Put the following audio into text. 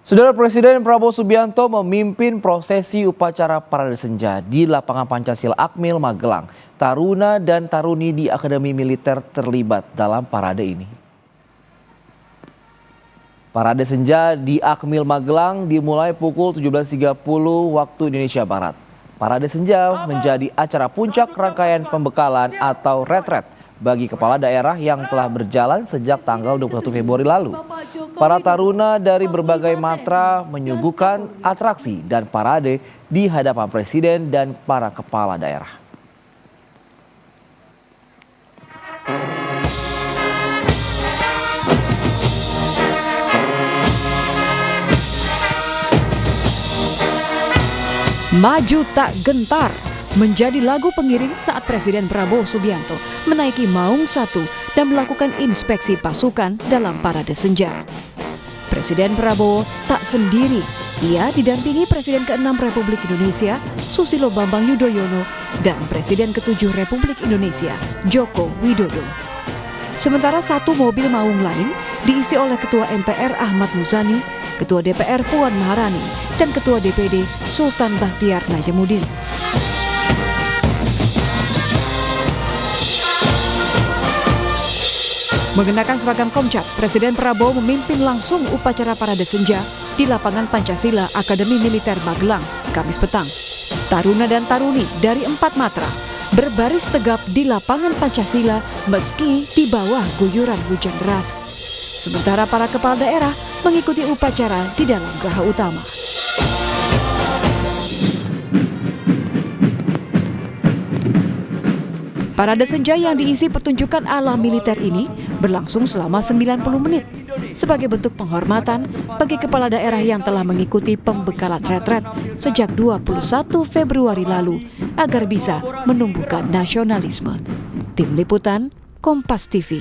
Saudara Presiden Prabowo Subianto memimpin prosesi upacara Parade Senja di lapangan Pancasila Akmil, Magelang. Taruna dan taruni di Akademi Militer terlibat dalam parade ini. Parade Senja di Akmil, Magelang dimulai pukul 17.30 waktu Indonesia Barat. Parade Senja menjadi acara puncak rangkaian pembekalan atau retret bagi kepala daerah yang telah berjalan sejak tanggal 21 Februari lalu. Para taruna dari berbagai matra menyuguhkan atraksi dan parade di hadapan Presiden dan para kepala daerah. Maju tak gentar menjadi lagu pengiring saat Presiden Prabowo Subianto menaiki Maung 1 dan melakukan inspeksi pasukan dalam Parade Senja. Presiden Prabowo tak sendiri, ia didampingi Presiden ke-6 Republik Indonesia Susilo Bambang Yudhoyono dan Presiden ke-7 Republik Indonesia Joko Widodo. Sementara satu mobil Maung lain diisi oleh Ketua MPR Ahmad Muzani, Ketua DPR Puan Maharani, dan Ketua DPD Sultan Bakhtiar Najamuddin. Mengenakan seragam Komcat, Presiden Prabowo memimpin langsung upacara Parade Senja di lapangan Pancasila Akademi Militer Magelang, Kamis petang. Taruna dan taruni dari 4 matra berbaris tegap di lapangan Pancasila meski di bawah guyuran hujan deras. Sementara para kepala daerah mengikuti upacara di dalam geraha utama. Parade Senja yang diisi pertunjukan ala militer ini berlangsung selama 90 menit sebagai bentuk penghormatan bagi kepala daerah yang telah mengikuti pembekalan retret sejak 21 Februari lalu agar bisa menumbuhkan nasionalisme. Tim Liputan, Kompas TV.